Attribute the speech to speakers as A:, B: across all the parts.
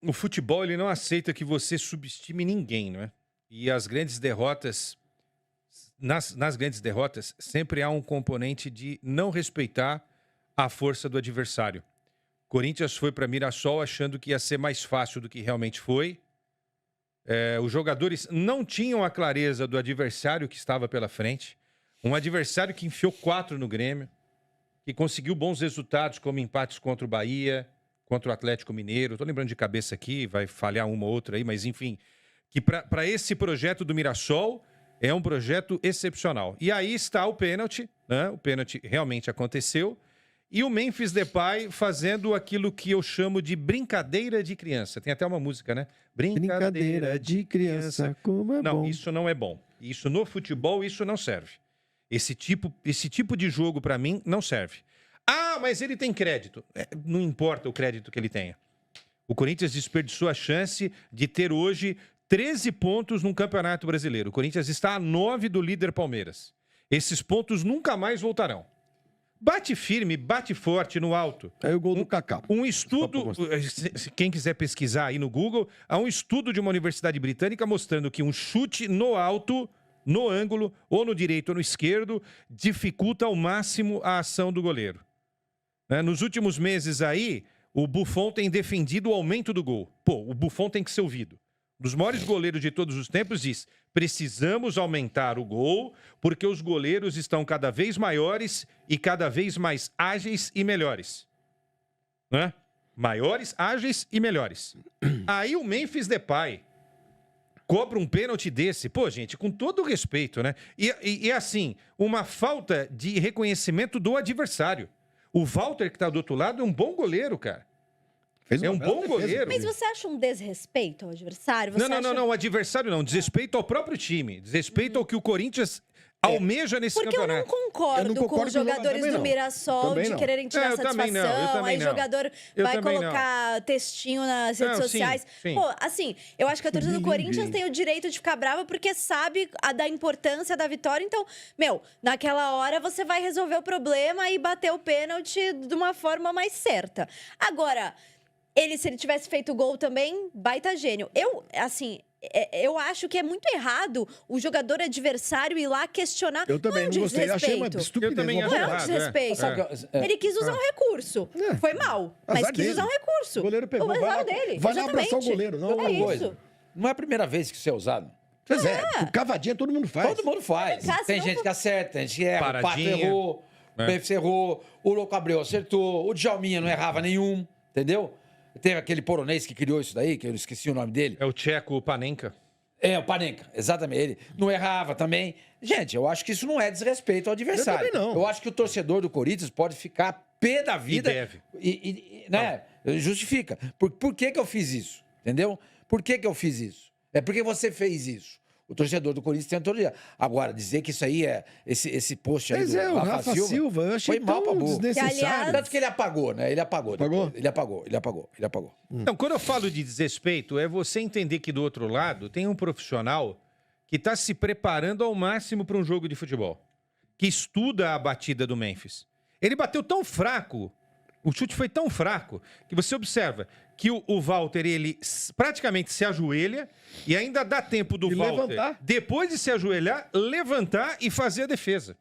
A: o futebol ele não aceita que você subestime ninguém, não é? E as grandes derrotas, nas grandes derrotas, sempre há um componente de não respeitar a força do adversário. Corinthians foi para Mirassol achando que ia ser mais fácil do que realmente foi. Os jogadores não tinham a clareza do adversário que estava pela frente. Um adversário que enfiou 4 no Grêmio, que conseguiu bons resultados, como empates contra o Bahia, contra o Atlético Mineiro. Estou lembrando de cabeça aqui, vai falhar uma ou outra aí, mas enfim, que para esse projeto do Mirassol é um projeto excepcional. E aí está o pênalti, né? O pênalti realmente aconteceu. E o Memphis Depay fazendo aquilo que eu chamo de brincadeira de criança. Tem até uma música, né?
B: Brincadeira de criança, como é
A: Não,
B: bom.
A: isso não é bom. Isso no futebol, isso não serve. Esse tipo de jogo, para mim, não serve. Ah, mas ele tem crédito. Não importa o crédito que ele tenha. O Corinthians desperdiçou a chance de ter hoje 13 pontos num Campeonato Brasileiro. O Corinthians está a 9 do líder Palmeiras. Esses pontos nunca mais voltarão. Bate firme, bate forte no alto.
B: Aí o gol do Kaká.
A: Um estudo, quem quiser pesquisar aí no Google, há um estudo de uma universidade britânica mostrando que um chute no alto, no ângulo, ou no direito ou no esquerdo, dificulta ao máximo a ação do goleiro. Nos últimos meses aí, o Buffon tem defendido o aumento do gol. Pô, o Buffon tem que ser ouvido. Um dos maiores goleiros de todos os tempos diz: precisamos aumentar o gol porque os goleiros estão cada vez maiores e cada vez mais ágeis e melhores. Né? Maiores, ágeis e melhores. Aí o Memphis Depay cobra um pênalti desse. Pô, gente, com todo o respeito, né? E assim, uma falta de reconhecimento do adversário. O Walter, que está do outro lado, é um bom goleiro, cara. É um bom goleiro.
C: Mas você acha um desrespeito ao adversário? Você
A: Não, o adversário não. Desrespeito ao próprio time. Desrespeito ao que o Corinthians almeja nesse campeonato.
C: Porque eu não concordo com os jogadores do Mirassol de quererem tirar satisfação. Aí o jogador vai colocar textinho nas redes sociais.
A: Sim.
C: Pô, assim, eu acho que a torcida do Corinthians tem o direito de ficar brava porque sabe da importância da vitória. Então, naquela hora você vai resolver o problema e bater o pênalti de uma forma mais certa. Agora, se ele tivesse feito gol também, baita gênio. Eu acho que é muito errado o jogador adversário ir lá questionar.
B: Eu também não gostei, achei uma estupidez.
A: Eu também acho
C: não é um desrespeito. Ele quis usar um recurso. Foi mal, mas quis usar um recurso.
B: O goleiro pegou,
C: o azar dele.
B: Vai lá abraçar o goleiro. Não
D: é coisa. Não é a primeira vez que isso é usado.
B: Pois cavadinha todo mundo faz.
D: Todo mundo faz. Tem gente que acerta, tem gente que erra. O Pato errou, o Memphis errou, o Louco Abreu acertou, o Djalminha não errava nenhum, entendeu? Tem aquele polonês que criou isso daí, que eu esqueci o nome dele.
A: É o tcheco, o Panenka.
D: O Panenka, exatamente. Ele não errava também. Gente, eu acho que isso não é desrespeito ao adversário.
B: Eu também não.
D: Eu acho que o torcedor do Corinthians pode ficar pé da vida.
A: E deve.
D: Né? Justifica. Por que eu fiz isso? Entendeu? Por que eu fiz isso? É porque você fez isso. O torcedor do Corinthians tem autoridade. Agora, dizer que isso aí é... Esse post aí do
B: Rafa Silva, eu achei
D: foi mal pra burro.
B: desnecessário.
D: Tanto que ele apagou, né? Ele apagou.
B: Apagou?
D: Ele apagou.
A: Então, quando eu falo de desrespeito, é você entender que do outro lado tem um profissional que está se preparando ao máximo para um jogo de futebol, que estuda a batida do Memphis. Ele bateu tão fraco, o chute foi tão fraco, que você observa que o Walter, ele praticamente se ajoelha e ainda dá tempo do Walter, levantar. Depois de se ajoelhar, levantar e fazer a defesa.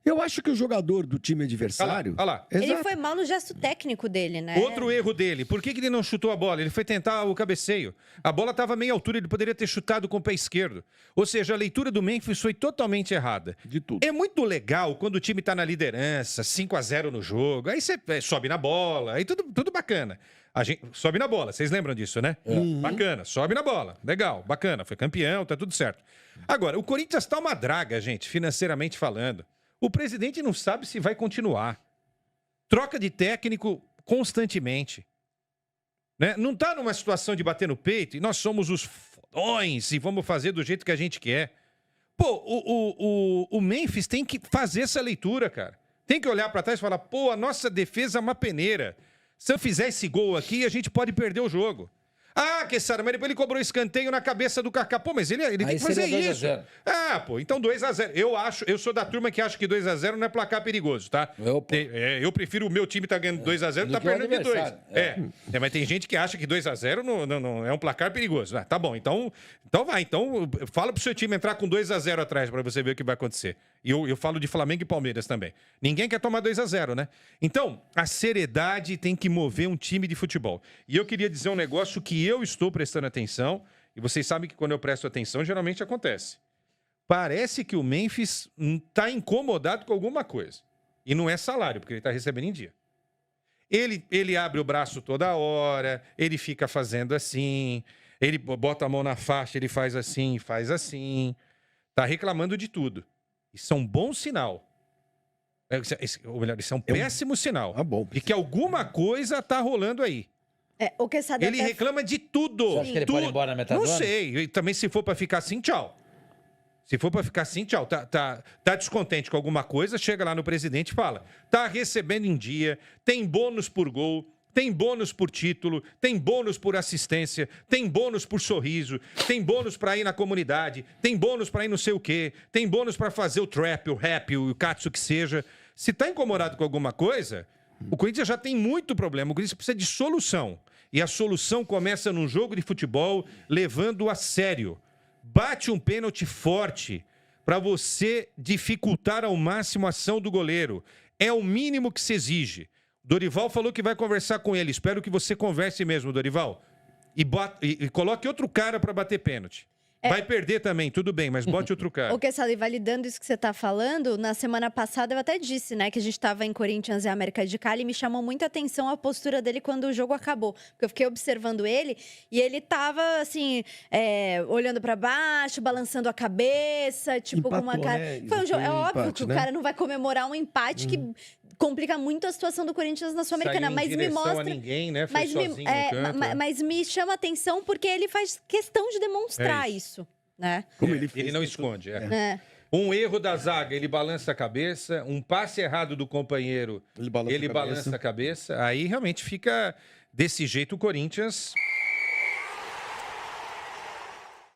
B: Eu acho que o jogador do time adversário...
A: Olha lá.
C: Ele foi mal no gesto técnico dele, né?
A: Outro erro dele. Por que ele não chutou a bola? Ele foi tentar o cabeceio. A bola estava meia altura, ele poderia ter chutado com o pé esquerdo. Ou seja, a leitura do Memphis foi totalmente errada.
B: De tudo.
A: É muito legal quando o time está na liderança, 5-0 no jogo, aí você sobe na bola, aí tudo bacana. A gente sobe na bola, vocês lembram disso, né? Bacana, sobe na bola. Legal, bacana, foi campeão, tá tudo certo. Agora, o Corinthians tá uma draga, gente, financeiramente falando. O presidente não sabe se vai continuar. Troca de técnico constantemente. Né? Não está numa situação de bater no peito e nós somos os fodões e vamos fazer do jeito que a gente quer. Pô, o Memphis tem que fazer essa leitura, cara. Tem que olhar para trás e falar, pô, a nossa defesa é uma peneira. Se eu fizer esse gol aqui, a gente pode perder o jogo. Ah, Kessara, mas depois ele cobrou escanteio na cabeça do Kaká. Pô, mas ele tem que fazer
D: seria 2 a
A: isso.
D: 0.
A: Ah, pô, então 2x0. Eu sou da turma que acha que 2x0 não é placar perigoso, tá? Eu prefiro o meu time tá ganhando 2x0 e tá perdendo de 2. Mas tem gente que acha que 2x0 não é um placar perigoso. Ah, tá bom, então vai. Então fala pro seu time entrar com 2x0 atrás pra você ver o que vai acontecer. E eu falo de Flamengo e Palmeiras também. Ninguém quer tomar 2x0, né? Então, a seriedade tem que mover um time de futebol. E eu queria dizer um negócio que eu estou prestando atenção, e vocês sabem que quando eu presto atenção, geralmente acontece. Parece que o Memphis está incomodado com alguma coisa. E não é salário, porque ele está recebendo em dia. Ele abre o braço toda hora, ele fica fazendo assim, ele bota a mão na faixa, ele faz assim, Está reclamando de tudo. Isso é um bom sinal. Ou melhor, isso é um péssimo sinal.
B: bom.
A: De que alguma coisa está rolando aí.
C: O Quesada
A: Ele reclama de tudo.
D: Você acha que ele pode ir embora na metade
A: Não
D: do ano?
A: sei. E também, se for para ficar assim, tchau. Se for para ficar assim, tchau. Tá descontente com alguma coisa, chega lá no presidente e fala. Tá recebendo em dia, tem bônus por gol, tem bônus por título, tem bônus por assistência, tem bônus por sorriso, tem bônus para ir na comunidade, tem bônus para ir não sei o quê, tem bônus para fazer o trap, o rap, o katsu que seja. Se tá incomodado com alguma coisa, o Corinthians já tem muito problema. O Corinthians precisa de solução. E a solução começa num jogo de futebol levando a sério. Bate um pênalti forte para você dificultar ao máximo a ação do goleiro. É o mínimo que se exige. Dorival falou que vai conversar com ele. Espero que você converse mesmo, Dorival. E coloque outro cara para bater pênalti. Vai perder também, tudo bem, mas bote outro cara.
C: O Quesada, e validando isso que você tá falando, na semana passada eu até disse, né, que a gente tava em Corinthians e América de Cali e me chamou muita atenção a postura dele quando o jogo acabou. Porque eu fiquei observando ele e ele tava, assim, olhando pra baixo, balançando a cabeça, tipo, com uma cara...
B: Né?
C: Foi um jogo, é óbvio
B: empate,
C: que
B: né?
C: o cara não vai comemorar um empate que complica muito a situação do Corinthians na Sul-Americana,
A: Saiu em
C: mas me
A: direção
C: mostra...
A: a ninguém, né? Foi
C: Mas
A: sozinho no canto.
C: mas me chama a atenção porque ele faz questão de demonstrar isso, né?
B: Como
A: Ele não esconde,
C: É.
A: Um erro da zaga, ele balança a cabeça. Um passe errado do companheiro, ele balança a cabeça. Aí realmente fica desse jeito o Corinthians